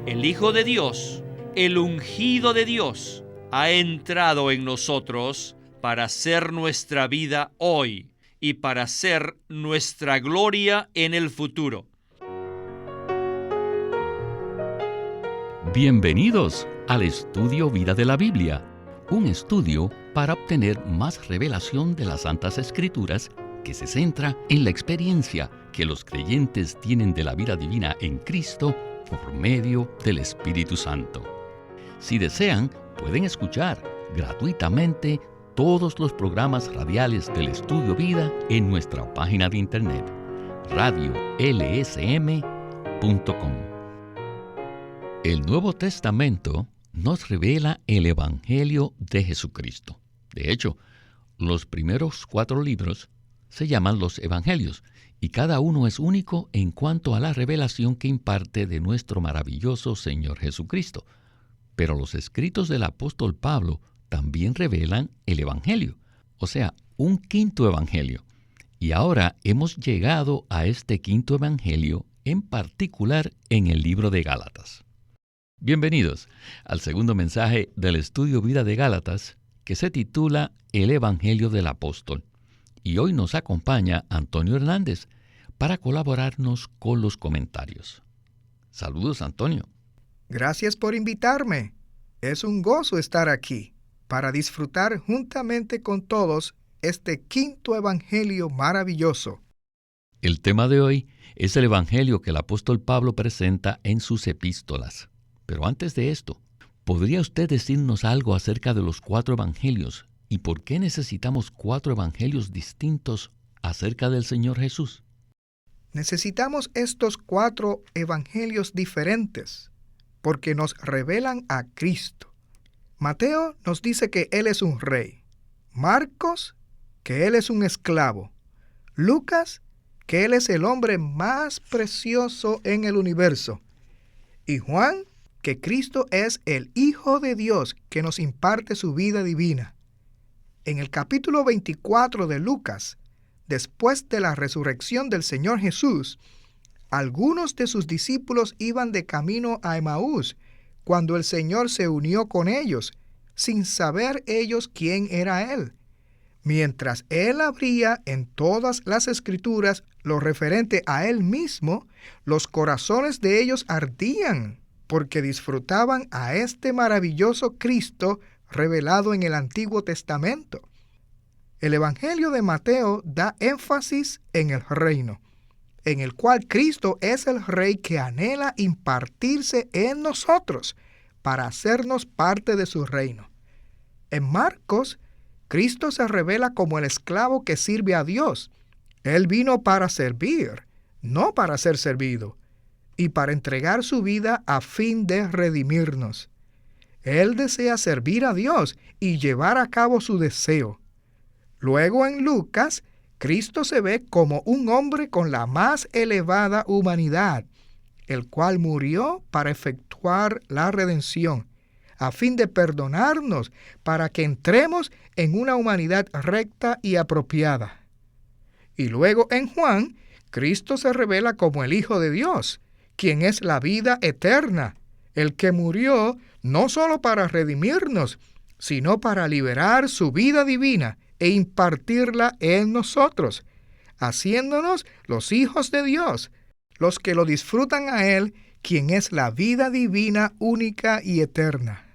El Hijo de Dios, el ungido de Dios, ha entrado en nosotros para ser nuestra vida hoy y para ser nuestra gloria en el futuro. Bienvenidos al Estudio Vida de la Biblia, un estudio para obtener más revelación de las Santas Escrituras que se centra en la experiencia que los creyentes tienen de la vida divina en Cristo por medio del Espíritu Santo. Si desean, pueden escuchar gratuitamente todos los programas radiales del Estudio Vida en nuestra página de internet, radiolsm.com. El Nuevo Testamento nos revela el Evangelio de Jesucristo. De hecho, los primeros 4 libros se llaman los Evangelios, y cada uno es único en cuanto a la revelación que imparte de nuestro maravilloso Señor Jesucristo. Pero los escritos del apóstol Pablo también revelan el Evangelio, o sea, un quinto Evangelio. Y ahora hemos llegado a este quinto Evangelio, en particular en el libro de Gálatas. Bienvenidos al segundo mensaje del Estudio Vida de Gálatas, que se titula El Evangelio del Apóstol. Y hoy nos acompaña Antonio Hernández para colaborarnos con los comentarios. Saludos, Antonio. Gracias por invitarme. Es un gozo estar aquí para disfrutar juntamente con todos este quinto evangelio maravilloso. El tema de hoy es el evangelio que el apóstol Pablo presenta en sus epístolas. Pero antes de esto, ¿podría usted decirnos algo acerca de los 4 evangelios y por qué necesitamos 4 evangelios distintos acerca del Señor Jesús? Necesitamos estos 4 evangelios diferentes porque nos revelan a Cristo. Mateo nos dice que Él es un rey. Marcos, que Él es un esclavo. Lucas, que Él es el hombre más precioso en el universo. Y Juan, que Cristo es el Hijo de Dios que nos imparte su vida divina. En el capítulo 24 de Lucas, después de la resurrección del Señor Jesús, algunos de sus discípulos iban de camino a Emaús cuando el Señor se unió con ellos, sin saber ellos quién era Él. Mientras Él abría en todas las Escrituras lo referente a Él mismo, los corazones de ellos ardían, porque disfrutaban a este maravilloso Cristo revelado en el Antiguo Testamento. El Evangelio de Mateo da énfasis en el reino, en el cual Cristo es el Rey que anhela impartirse en nosotros para hacernos parte de su reino. En Marcos, Cristo se revela como el esclavo que sirve a Dios. Él vino para servir, no para ser servido, y para entregar su vida a fin de redimirnos. Él desea servir a Dios y llevar a cabo su deseo. Luego en Lucas, Cristo se ve como un hombre con la más elevada humanidad, el cual murió para efectuar la redención, a fin de perdonarnos para que entremos en una humanidad recta y apropiada. Y luego en Juan, Cristo se revela como el Hijo de Dios, quien es la vida eterna, el que murió no solo para redimirnos, sino para liberar su vida divina e impartirla en nosotros, haciéndonos los hijos de Dios, los que lo disfrutan a Él, quien es la vida divina única y eterna.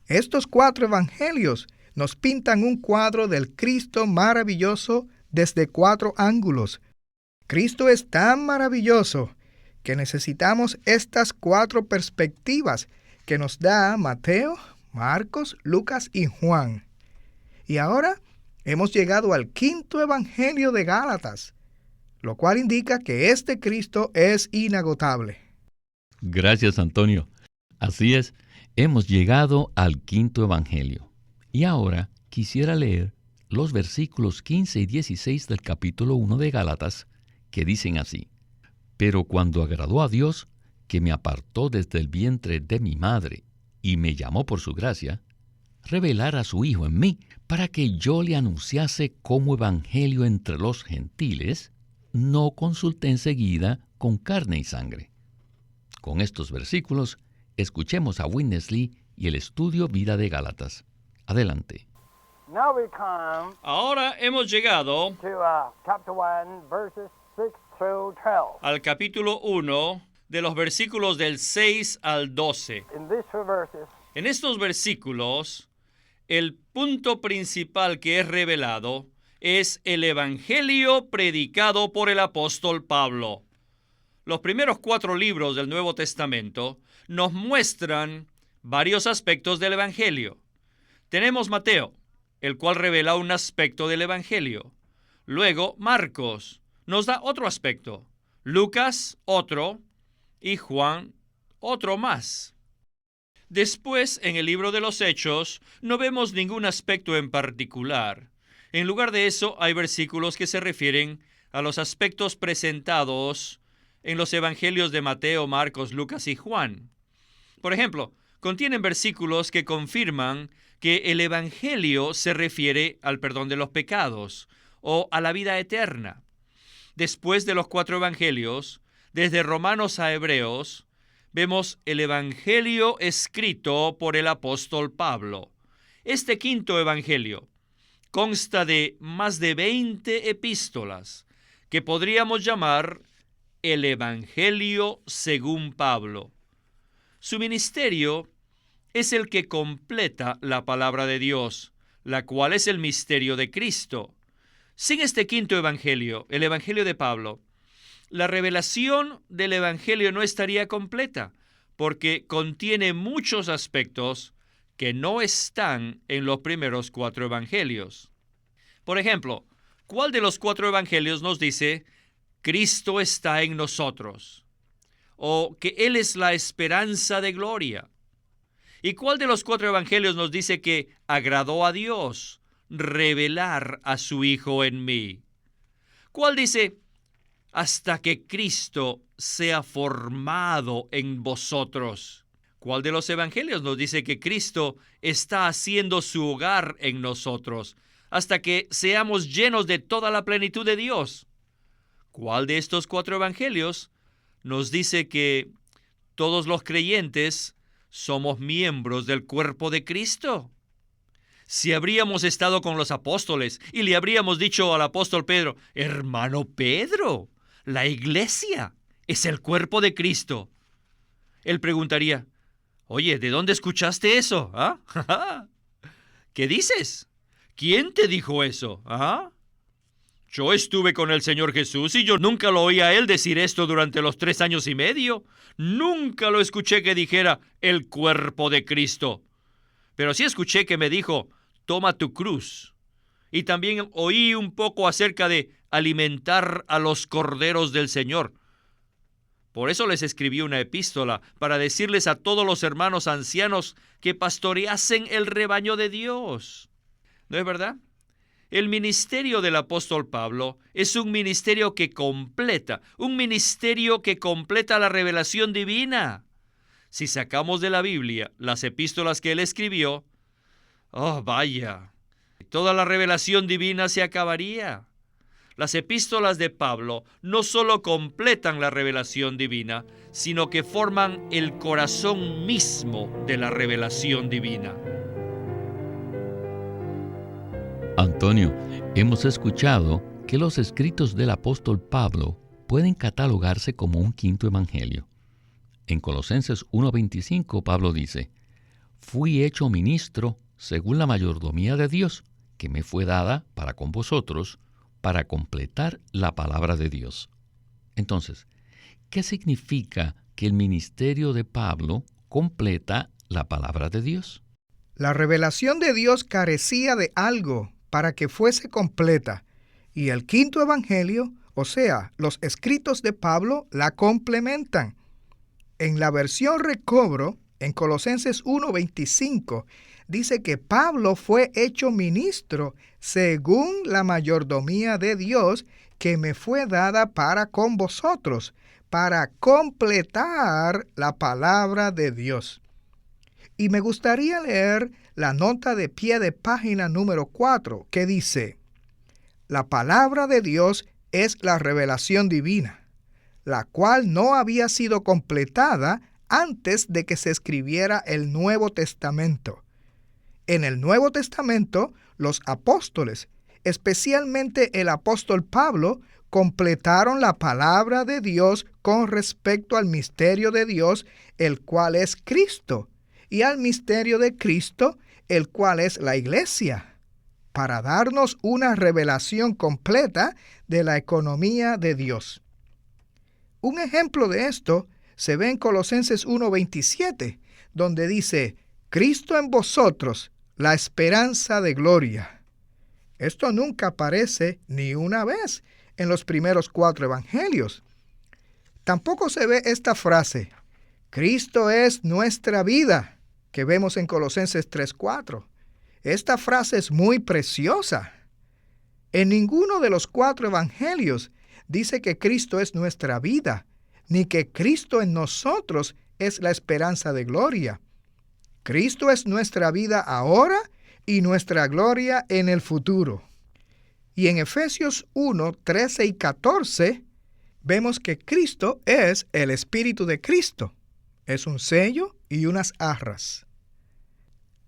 Estos 4 evangelios nos pintan un cuadro del Cristo maravilloso desde 4 ángulos. Cristo es tan maravilloso que necesitamos estas 4 perspectivas que nos da Mateo, Marcos, Lucas y Juan. Y ahora hemos llegado al quinto evangelio de Gálatas, lo cual indica que este Cristo es inagotable. Gracias, Antonio. Así es, hemos llegado al quinto evangelio. Y ahora quisiera leer los versículos 15 y 16 del capítulo 1 de Gálatas, que dicen así: Pero cuando agradó a Dios, que me apartó desde el vientre de mi madre y me llamó por su gracia, revelar a su Hijo en mí, para que yo le anunciase como evangelio entre los gentiles, no consulté enseguida con carne y sangre. Con estos versículos escuchemos a Witness Lee y el estudio Vida de Gálatas. Adelante. Now we come Ahora hemos llegado to chapter 1, verses 6 through 12. al capítulo 1 de los versículos del 6 al 12. In these two verses, En estos versículos, el punto principal que es revelado es el evangelio predicado por el apóstol Pablo. Los primeros 4 libros del Nuevo Testamento nos muestran varios aspectos del evangelio. Tenemos Mateo, el cual revela un aspecto del evangelio. Luego, Marcos nos da otro aspecto. Lucas, otro. Y Juan, otro más. Después, en el libro de los Hechos, no vemos ningún aspecto en particular. En lugar de eso, hay versículos que se refieren a los aspectos presentados en los evangelios de Mateo, Marcos, Lucas y Juan. Por ejemplo, contienen versículos que confirman que el evangelio se refiere al perdón de los pecados o a la vida eterna. Después de los 4 evangelios, desde Romanos a Hebreos, vemos el evangelio escrito por el apóstol Pablo. Este quinto evangelio consta de más de 20 epístolas que podríamos llamar el evangelio según Pablo. Su ministerio es el que completa la palabra de Dios, la cual es el misterio de Cristo. Sin este quinto evangelio, el evangelio de Pablo, la revelación del evangelio no estaría completa, porque contiene muchos aspectos que no están en los primeros 4 evangelios. Por ejemplo, ¿cuál de los 4 evangelios nos dice Cristo está en nosotros? O que Él es la esperanza de gloria. ¿Y cuál de los 4 evangelios nos dice que agradó a Dios revelar a su Hijo en mí? ¿Cuál dice hasta que Cristo sea formado en vosotros? ¿Cuál de los evangelios nos dice que Cristo está haciendo su hogar en nosotros hasta que seamos llenos de toda la plenitud de Dios? ¿Cuál de estos 4 evangelios nos dice que todos los creyentes somos miembros del cuerpo de Cristo? Si habríamos estado con los apóstoles y le habríamos dicho al apóstol Pedro, hermano Pedro, la iglesia es el cuerpo de Cristo, él preguntaría, oye, ¿de dónde escuchaste eso? ¿Ah? ¿Qué dices? ¿Quién te dijo eso? ¿Ah? Yo estuve con el Señor Jesús y yo nunca lo oí a Él decir esto durante los 3 años y medio. Nunca lo escuché que dijera el cuerpo de Cristo. Pero sí escuché que me dijo, toma tu cruz. Y también oí un poco acerca de alimentar a los corderos del Señor. Por eso les escribí una epístola, para decirles a todos los hermanos ancianos que pastoreasen el rebaño de Dios. ¿No es verdad? El ministerio del apóstol Pablo es un ministerio que completa la revelación divina. Si sacamos de la Biblia las epístolas que él escribió, oh vaya, toda la revelación divina se acabaría. Las epístolas de Pablo no solo completan la revelación divina, sino que forman el corazón mismo de la revelación divina. Antonio, hemos escuchado que los escritos del apóstol Pablo pueden catalogarse como un quinto evangelio. En Colosenses 1:25, Pablo dice, «Fui hecho ministro según la mayordomía de Dios, que me fue dada para con vosotros, para completar la palabra de Dios». Entonces, ¿qué significa que el ministerio de Pablo completa la palabra de Dios? La revelación de Dios carecía de algo para que fuese completa, y el quinto evangelio, o sea, los escritos de Pablo, la complementan. En la versión recobro, en Colosenses 1:25, dice que Pablo fue hecho ministro según la mayordomía de Dios que me fue dada para con vosotros, para completar la palabra de Dios. Y me gustaría leer la nota de pie de página número 4, que dice, la palabra de Dios es la revelación divina, la cual no había sido completada antes de que se escribiera el Nuevo Testamento. En el Nuevo Testamento, los apóstoles, especialmente el apóstol Pablo, completaron la palabra de Dios con respecto al misterio de Dios, el cual es Cristo, y al misterio de Cristo, el cual es la Iglesia, para darnos una revelación completa de la economía de Dios. Un ejemplo de esto se ve en Colosenses 1:27, donde dice, Cristo en vosotros, la esperanza de gloria. Esto nunca aparece ni una vez en los primeros 4 evangelios. Tampoco se ve esta frase, Cristo es nuestra vida, que vemos en Colosenses 3:4. Esta frase es muy preciosa. En ninguno de los 4 evangelios dice que Cristo es nuestra vida, ni que Cristo en nosotros es la esperanza de gloria. Cristo es nuestra vida ahora y nuestra gloria en el futuro. Y en Efesios 1:13 y 14, vemos que Cristo es el Espíritu de Cristo. Es un sello y unas arras.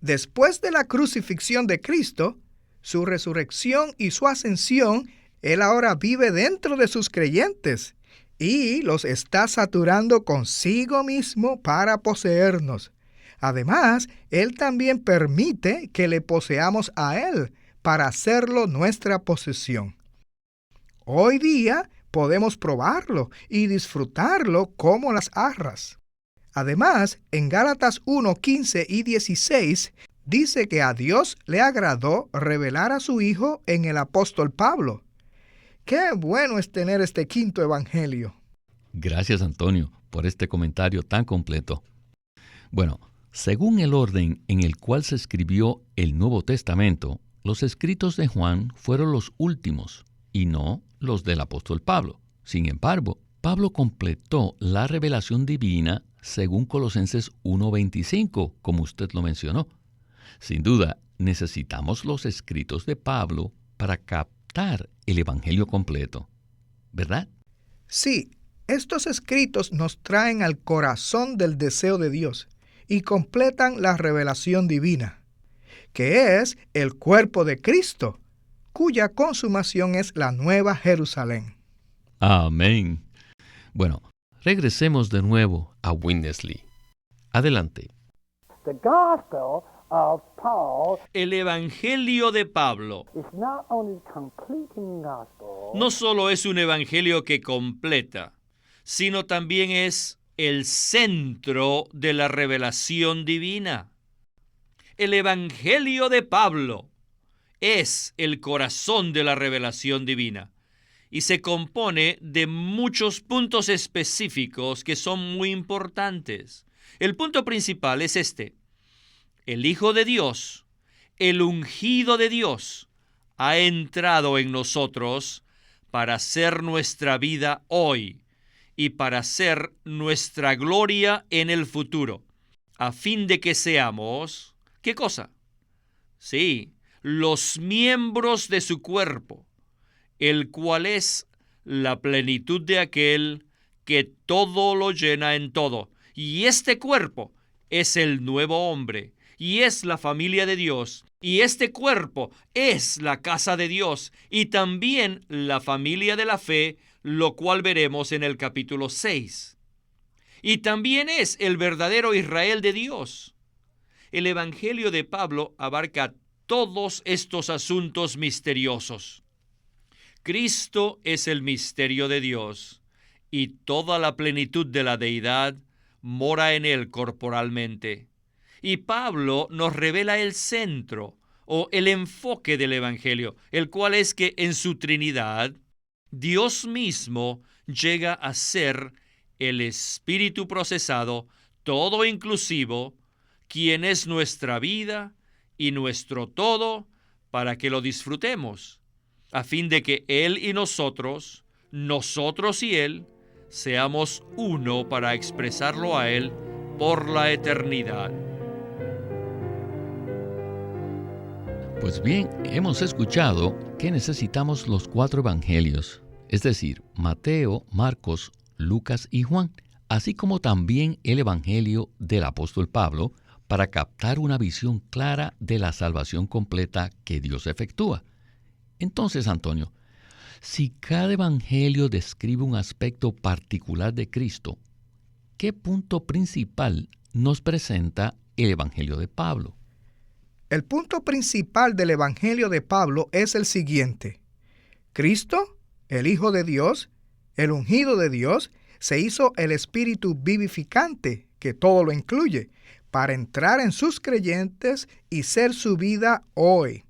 Después de la crucifixión de Cristo, su resurrección y su ascensión, Él ahora vive dentro de sus creyentes y los está saturando consigo mismo para poseernos. Además, Él también permite que le poseamos a Él para hacerlo nuestra posesión. Hoy día podemos probarlo y disfrutarlo como las arras. Además, en Gálatas 1:15 y 16, dice que a Dios le agradó revelar a su Hijo en el apóstol Pablo. ¡Qué bueno es tener este 5º evangelio! Gracias, Antonio, por este comentario tan completo. Bueno, según el orden en el cual se escribió el Nuevo Testamento, los escritos de Juan fueron los últimos y no los del apóstol Pablo. Sin embargo, Pablo completó la revelación divina según Colosenses 1:25, como usted lo mencionó. Sin duda, necesitamos los escritos de Pablo para captar el Evangelio completo, ¿verdad? Sí, estos escritos nos traen al corazón del deseo de Dios y completan la revelación divina, que es el cuerpo de Cristo, cuya consumación es la Nueva Jerusalén. Amén. Bueno, regresemos de nuevo a Witness Lee. Adelante. The gospel of Paul El Evangelio de Pablo is not only completing gospel, no solo es un evangelio que completa, sino también es el centro de la revelación divina. El Evangelio de Pablo es el corazón de la revelación divina y se compone de muchos puntos específicos que son muy importantes. El punto principal es este: el Hijo de Dios, el ungido de Dios, ha entrado en nosotros para hacer nuestra vida hoy y para hacer nuestra gloria en el futuro, a fin de que seamos, ¿qué cosa? Sí, los miembros de su cuerpo, el cual es la plenitud de aquel que todo lo llena en todo. Y este cuerpo es el nuevo hombre, y es la familia de Dios, y este cuerpo es la casa de Dios, y también la familia de la fe, lo cual veremos en el capítulo 6. Y también es el verdadero Israel de Dios. El Evangelio de Pablo abarca todos estos asuntos misteriosos. Cristo es el misterio de Dios, y toda la plenitud de la deidad mora en él corporalmente. Y Pablo nos revela el centro o el enfoque del Evangelio, el cual es que en su Trinidad, Dios mismo llega a ser el Espíritu procesado, todo inclusivo, quien es nuestra vida y nuestro todo, para que lo disfrutemos, a fin de que Él y nosotros y Él, seamos uno para expresarlo a Él por la eternidad. Pues bien, hemos escuchado que necesitamos los 4 evangelios, es decir, Mateo, Marcos, Lucas y Juan, así como también el Evangelio del apóstol Pablo, para captar una visión clara de la salvación completa que Dios efectúa. Entonces, Antonio, si cada evangelio describe un aspecto particular de Cristo, ¿qué punto principal nos presenta el Evangelio de Pablo? El punto principal del Evangelio de Pablo es el siguiente. Cristo, el Hijo de Dios, el ungido de Dios, se hizo el Espíritu vivificante, que todo lo incluye, para entrar en sus creyentes y ser su vida hoy.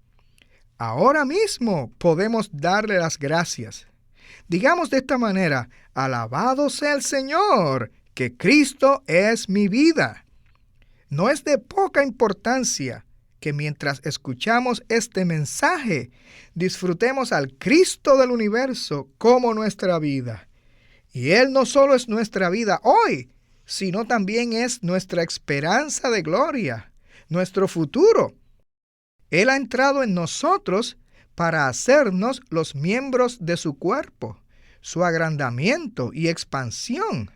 Ahora mismo podemos darle las gracias. Digamos de esta manera: alabado sea el Señor, que Cristo es mi vida. No es de poca importancia que mientras escuchamos este mensaje, disfrutemos al Cristo del universo como nuestra vida. Y Él no solo es nuestra vida hoy, sino también es nuestra esperanza de gloria, nuestro futuro. Él ha entrado en nosotros para hacernos los miembros de su cuerpo, su agrandamiento y expansión,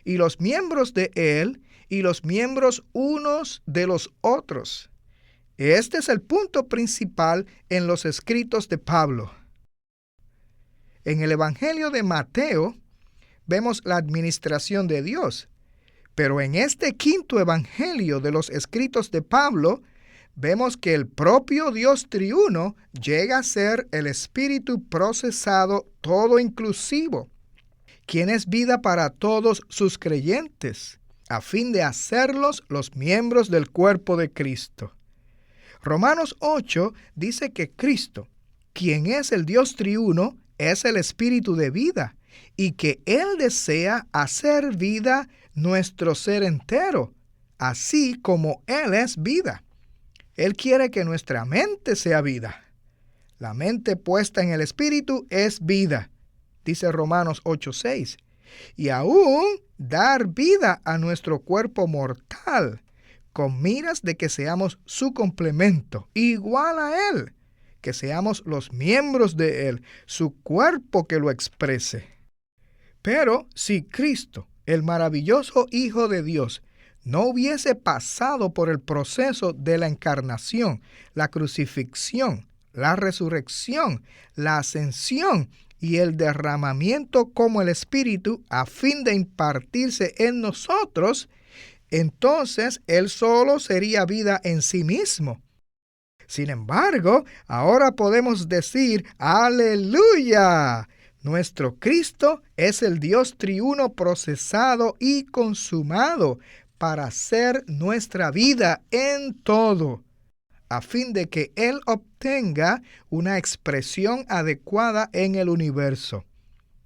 y los miembros de Él y los miembros unos de los otros. Este es el punto principal en los escritos de Pablo. En el Evangelio de Mateo vemos la administración de Dios, pero en este quinto Evangelio de los escritos de Pablo, vemos que el propio Dios triuno llega a ser el Espíritu procesado todo inclusivo, quien es vida para todos sus creyentes, a fin de hacerlos los miembros del cuerpo de Cristo. Romanos 8 dice que Cristo, quien es el Dios triuno, es el Espíritu de vida, y que Él desea hacer vida nuestro ser entero, así como Él es vida. Él quiere que nuestra mente sea vida. La mente puesta en el Espíritu es vida, dice Romanos 8:6. Y aún dar vida a nuestro cuerpo mortal, con miras de que seamos su complemento, igual a Él, que seamos los miembros de Él, su cuerpo que lo exprese. Pero si Cristo, el maravilloso Hijo de Dios, no hubiese pasado por el proceso de la encarnación, la crucifixión, la resurrección, la ascensión y el derramamiento como el Espíritu a fin de impartirse en nosotros, entonces Él solo sería vida en sí mismo. Sin embargo, ahora podemos decir: ¡Aleluya! Nuestro Cristo es el Dios triuno procesado y consumado para ser nuestra vida en todo, a fin de que Él obtenga una expresión adecuada en el universo.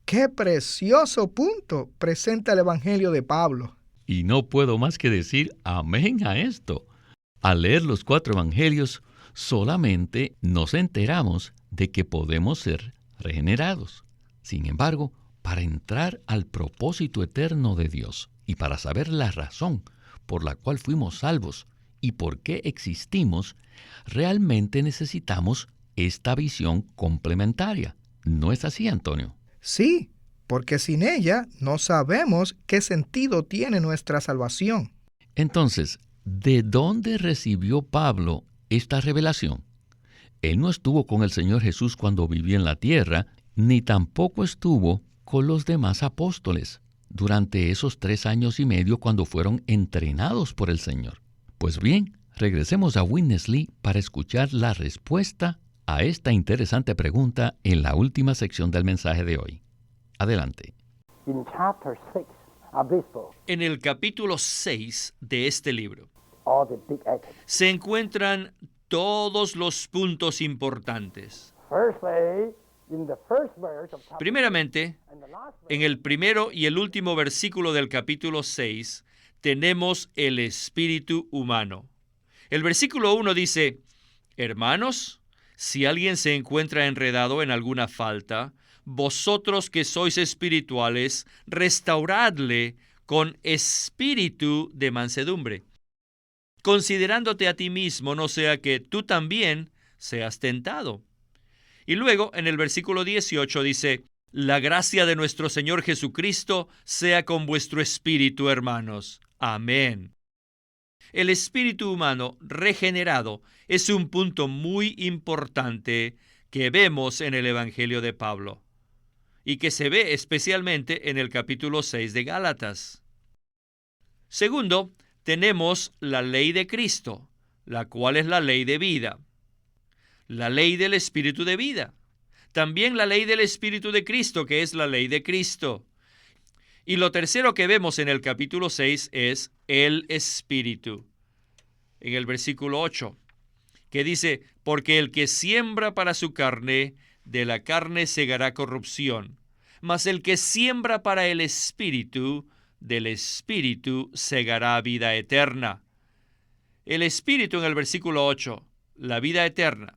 ¡Qué precioso punto presenta el Evangelio de Pablo! Y no puedo más que decir amén a esto. Al leer los 4 evangelios, solamente nos enteramos de que podemos ser regenerados. Sin embargo, para entrar al propósito eterno de Dios y para saber la razón por la cual fuimos salvos y por qué existimos, realmente necesitamos esta visión complementaria. ¿No es así, Antonio? Sí, porque sin ella no sabemos qué sentido tiene nuestra salvación. Entonces, ¿de dónde recibió Pablo esta revelación? Él no estuvo con el Señor Jesús cuando vivía en la tierra, ni tampoco estuvo con los demás apóstoles durante esos 3 años y medio cuando fueron entrenados por el Señor. Pues bien, regresemos a Witness Lee para escuchar la respuesta a esta interesante pregunta en la última sección del mensaje de hoy. Adelante. In chapter 6 of this book, En el capítulo 6 de este libro all the big items. se encuentran todos los puntos importantes. Firstly, in the first verse of chapter Primeramente, and the last verse, en el primero y el último versículo del capítulo 6, tenemos el espíritu humano. El versículo 1 dice: Hermanos, si alguien se encuentra enredado en alguna falta, vosotros que sois espirituales, restauradle con espíritu de mansedumbre, considerándote a ti mismo, no sea que tú también seas tentado. Y luego, en el versículo 18 dice: La gracia de nuestro Señor Jesucristo sea con vuestro espíritu, hermanos. Amén. El espíritu humano regenerado es un punto muy importante que vemos en el Evangelio de Pablo y que se ve especialmente en el capítulo 6 de Gálatas. Segundo, tenemos la ley de Cristo, la cual es la ley de vida, la ley del espíritu de vida. También la ley del Espíritu de Cristo, que es la ley de Cristo. Y lo tercero que vemos en el capítulo 6 es el Espíritu. En el versículo 8, que dice, porque el que siembra para su carne, de la carne segará corrupción. Mas el que siembra para el Espíritu, del Espíritu segará vida eterna. El Espíritu en el versículo 8, la vida eterna.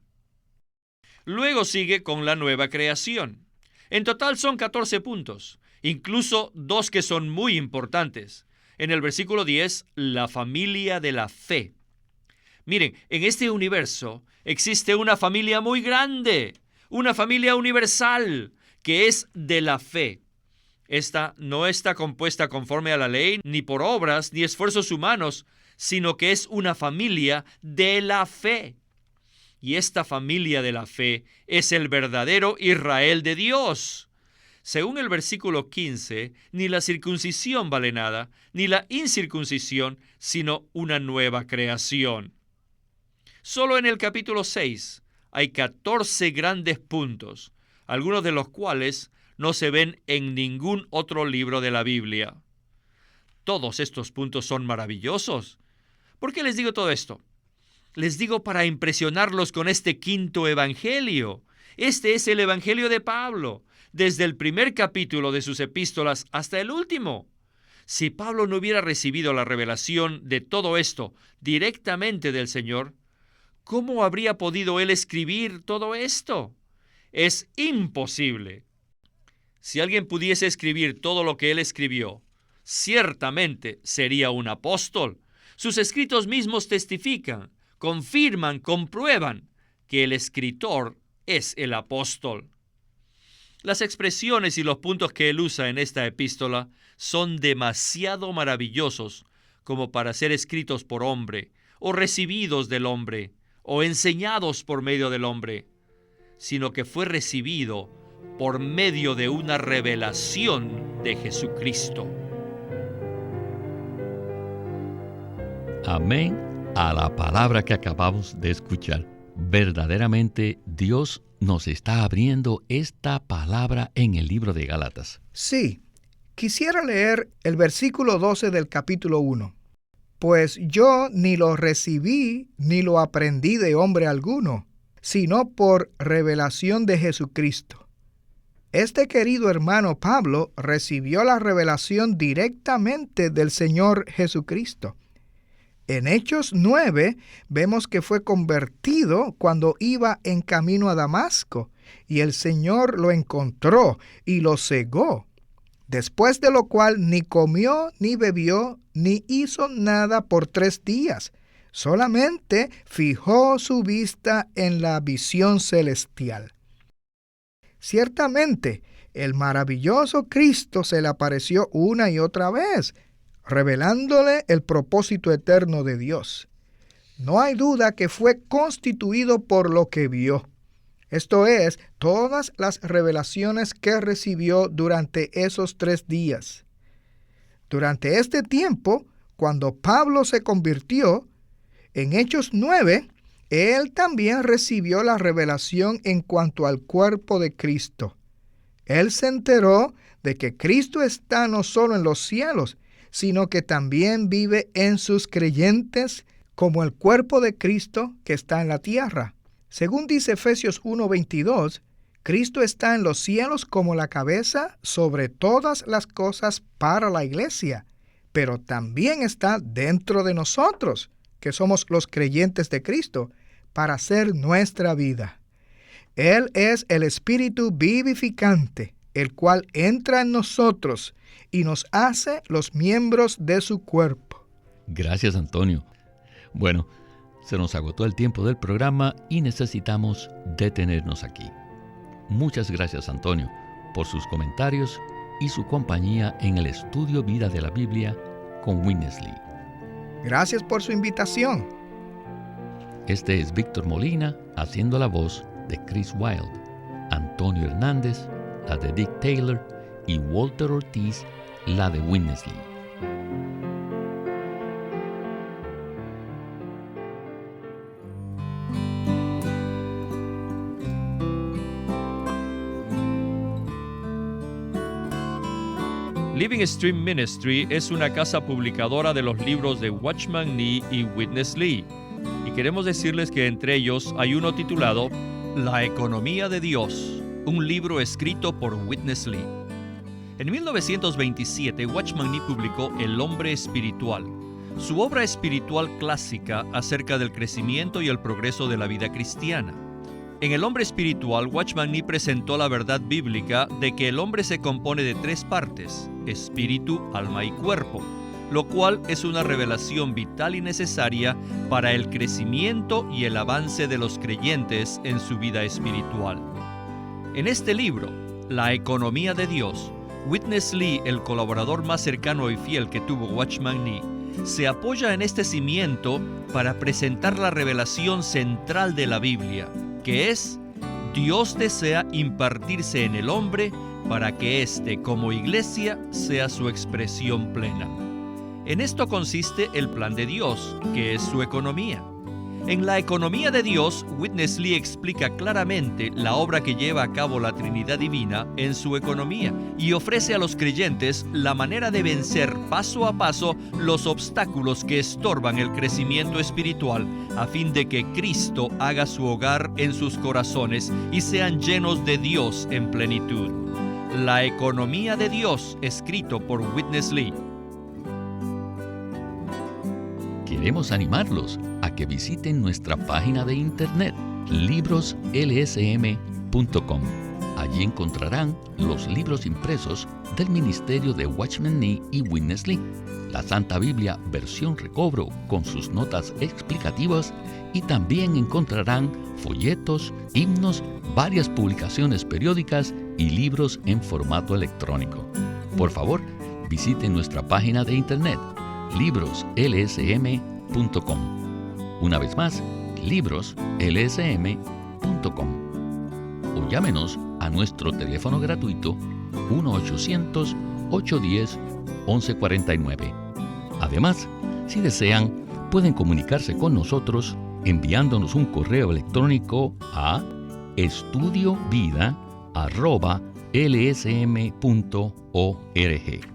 Luego sigue con la nueva creación. En total son 14 puntos, incluso 2 que son muy importantes. En el versículo 10, la familia de la fe. Miren, en este universo existe una familia muy grande, una familia universal, que es de la fe. Esta no está compuesta conforme a la ley, ni por obras, ni esfuerzos humanos, sino que es una familia de la fe. Y esta familia de la fe es el verdadero Israel de Dios. Según el versículo 15, ni la circuncisión vale nada, ni la incircuncisión, sino una nueva creación. Solo en el capítulo 6 hay 14 grandes puntos, algunos de los cuales no se ven en ningún otro libro de la Biblia. Todos estos puntos son maravillosos. ¿Por qué les digo todo esto? Les digo para impresionarlos con este quinto evangelio. Este es el evangelio de Pablo, desde el primer capítulo de sus epístolas hasta el último. Si Pablo no hubiera recibido la revelación de todo esto directamente del Señor, ¿cómo habría podido él escribir todo esto? Es imposible. Si alguien pudiese escribir todo lo que él escribió, ciertamente sería un apóstol. Sus escritos mismos testifican, confirman, comprueban que el escritor es el apóstol. Las expresiones y los puntos que él usa en esta epístola son demasiado maravillosos como para ser escritos por hombre, o recibidos del hombre, o enseñados por medio del hombre, sino que fue recibido por medio de una revelación de Jesucristo. Amén a la palabra que acabamos de escuchar. Verdaderamente Dios nos está abriendo esta palabra en el libro de Gálatas. Sí, quisiera leer el versículo 12 del capítulo 1. Pues yo ni lo recibí ni lo aprendí de hombre alguno, sino por revelación de Jesucristo. Este querido hermano Pablo recibió la revelación directamente del Señor Jesucristo. En Hechos 9 vemos que fue convertido cuando iba en camino a Damasco, y el Señor lo encontró y lo cegó. Después de lo cual ni comió, ni bebió, ni hizo nada por 3 días. Solamente fijó su vista en la visión celestial. Ciertamente, el maravilloso Cristo se le apareció una y otra vez, revelándole el propósito eterno de Dios. No hay duda que fue constituido por lo que vio. Esto es, todas las revelaciones que recibió durante esos 3 días. Durante este tiempo, cuando Pablo se convirtió, en Hechos 9, él también recibió la revelación en cuanto al cuerpo de Cristo. Él se enteró de que Cristo está no solo en los cielos, sino que también vive en sus creyentes como el cuerpo de Cristo que está en la tierra. Según dice Efesios 1:22, Cristo está en los cielos como la cabeza sobre todas las cosas para la iglesia, pero también está dentro de nosotros, que somos los creyentes de Cristo, para ser nuestra vida. Él es el Espíritu vivificante, el cual entra en nosotros y nos hace los miembros de su cuerpo. Gracias, Antonio. Bueno, se nos agotó el tiempo del programa y necesitamos detenernos aquí. Muchas gracias, Antonio, por sus comentarios y su compañía en el estudio Vida de la Biblia con Witness Lee. Gracias por su invitación. Este es Víctor Molina haciendo la voz de Chris Wilde, Antonio Hernández, la de Dick Taylor, y Walter Ortiz, la de Witness Lee. Living Stream Ministry es una casa publicadora de los libros de Watchman Nee y Witness Lee, y queremos decirles que entre ellos hay uno titulado La Economía de Dios, un libro escrito por Witness Lee. En 1927, Watchman Nee publicó El Hombre Espiritual, su obra espiritual clásica acerca del crecimiento y el progreso de la vida cristiana. En El Hombre Espiritual, Watchman Nee presentó la verdad bíblica de que el hombre se compone de tres partes: espíritu, alma y cuerpo, lo cual es una revelación vital y necesaria para el crecimiento y el avance de los creyentes en su vida espiritual. En este libro, La Economía de Dios, Witness Lee, el colaborador más cercano y fiel que tuvo Watchman Nee, se apoya en este cimiento para presentar la revelación central de la Biblia, que es: Dios desea impartirse en el hombre para que éste, como iglesia, sea su expresión plena. En esto consiste el plan de Dios, que es su economía. En La Economía de Dios, Witness Lee explica claramente la obra que lleva a cabo la Trinidad Divina en su economía y ofrece a los creyentes la manera de vencer paso a paso los obstáculos que estorban el crecimiento espiritual, a fin de que Cristo haga su hogar en sus corazones y sean llenos de Dios en plenitud. La Economía de Dios, escrito por Witness Lee. Queremos animarlos a que visiten nuestra página de internet, libroslsm.com. Allí encontrarán los libros impresos del ministerio de Watchman Nee y Witness Lee, la Santa Biblia versión recobro con sus notas explicativas, y también encontrarán folletos, himnos, varias publicaciones periódicas y libros en formato electrónico. Por favor, visiten nuestra página de internet, libroslsm.com. Una vez más, libroslsm.com. O llámenos a nuestro teléfono gratuito 1-800-810-1149. Además, si desean, pueden comunicarse con nosotros enviándonos un correo electrónico a estudiovida@lsm.org.